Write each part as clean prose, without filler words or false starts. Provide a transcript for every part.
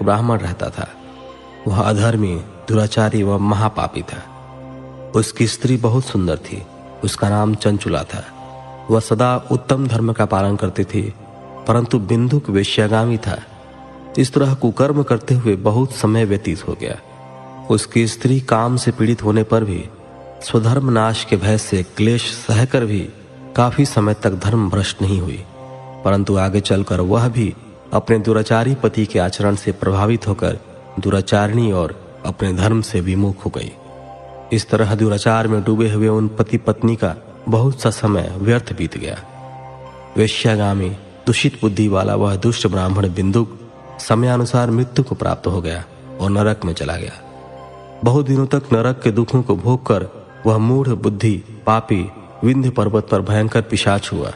ब्राह्मण रहता था। वह अधर्मी, दुराचारी व महापापी था। उसकी स्त्री बहुत सुंदर थी। उसका नाम चंचुला था। वह सदा उत्तम धर्म का पालन करती थी, परंतु बिंदुक वेश्यागामी था। इस तरह कुकर्म करते हुए बहुत समय व्यतीत हो गया। उसकी स्त्री काम से पीड़ित होने पर भी, स्वधर्म नाश के भय से क्लेश सहकर भी काफी समय तक धर्म भ्रष्ट नहीं हुई, परंतु आगे चलकर वह भी अपने दुराचारी पति के आचरण से प्रभावित होकर दुराचारिणी और अपने धर्म से विमुख हो गई। इस तरह दुराचार में डूबे हुए उन पति पत्नी का बहुत सा समय व्यर्थ बीत गया। वेश्यागामी दूषित बुद्धि वाला वह दुष्ट ब्राह्मण बिंदुक समयानुसार मृत्यु को प्राप्त हो गया और नरक में चला गया। बहुत दिनों तक नरक के दुखों को भोग कर वह मूढ़ बुद्धि पापी विंध्य पर्वत पर भयंकर पिशाच हुआ।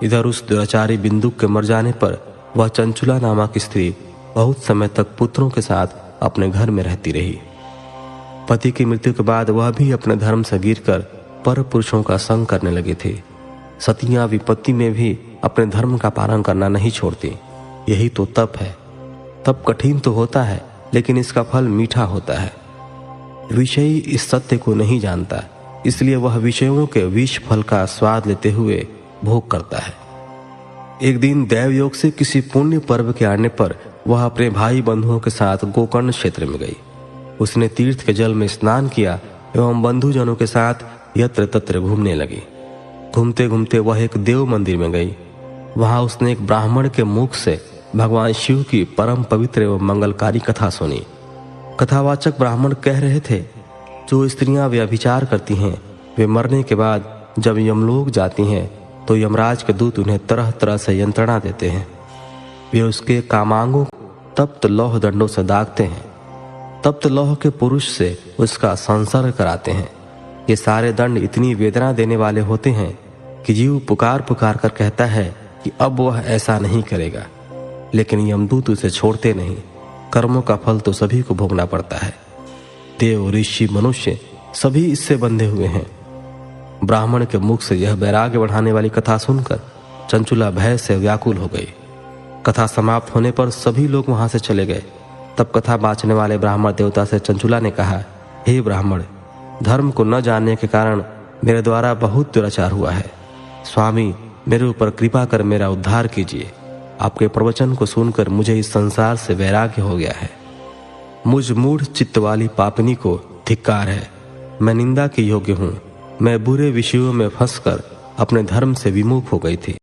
इधर उस दुराचारी बिंदुक के मर जाने पर वह चंचुला नामक स्त्री बहुत समय तक पुत्रों के साथ अपने घर में रहती रही। पति की मृत्यु के बाद वह भी अपने धर्म से गिरकर पर पुरुषों का संग करने लगी थी। सतियां विपत्ति में भी अपने धर्म का पालन करना नहीं छोड़ती। यही तो तप है। तप कठिन तो होता है, लेकिन इसका फल मीठा होता है। विषयी इस सत्य को नहीं जानता, इसलिए वह विषयों के विष फल का स्वाद लेते हुए भोग करता है। एक दिन दैवयोग से किसी पुण्य पर्व के आने पर वह अपने भाई बंधुओं के साथ गोकर्ण क्षेत्र में गई। उसने तीर्थ के जल में स्नान किया एवं बंधुजनों के साथ यत्र तत्र घूमने लगी। घूमते घूमते वह एक देव मंदिर में गई। वहां उसने एक ब्राह्मण के मुख से भगवान शिव की परम पवित्र एवं मंगलकारी कथा सुनी। कथावाचक ब्राह्मण कह रहे थे, जो स्त्रियां व्यभिचार करती हैं, वे मरने के बाद जब यमलोक जाती हैं तो यमराज के दूत उन्हें तरह तरह से यंत्रणा देते हैं। वे उसके कामांगों तप्त लौह दंडों से दागते हैं। तप्त लौह के पुरुष से उसका संसर्ग कराते हैं। ये सारे दंड इतनी वेदना देने वाले होते हैं कि जीव पुकार पुकार कर कहता है कि अब वह ऐसा नहीं करेगा, लेकिन यमदूत उसे छोड़ते नहीं। कर्मों का फल तो सभी को भोगना पड़ता है। देव, ऋषि, मनुष्य सभी इससे बंधे हुए हैं। ब्राह्मण के मुख से यह वैराग्य बढ़ाने वाली कथा सुनकर चंचुला भय से व्याकुल हो गई। कथा समाप्त होने पर सभी लोग वहां से चले गए। तब कथा बाँचने वाले ब्राह्मण देवता से चंचुला ने कहा, हे ब्राह्मण, धर्म को न जानने के कारण मेरे द्वारा बहुत दुराचार हुआ है। स्वामी, मेरे ऊपर कृपा कर मेरा उद्धार कीजिए। आपके प्रवचन को सुनकर मुझे इस संसार से वैराग्य हो गया है। मुझ मूढ़ चित्त वाली पापनी को धिक्कार है। मैं निंदा के योग्य हूँ। मैं बुरे विषयों में फंसकर अपने धर्म से विमुख हो गई थी।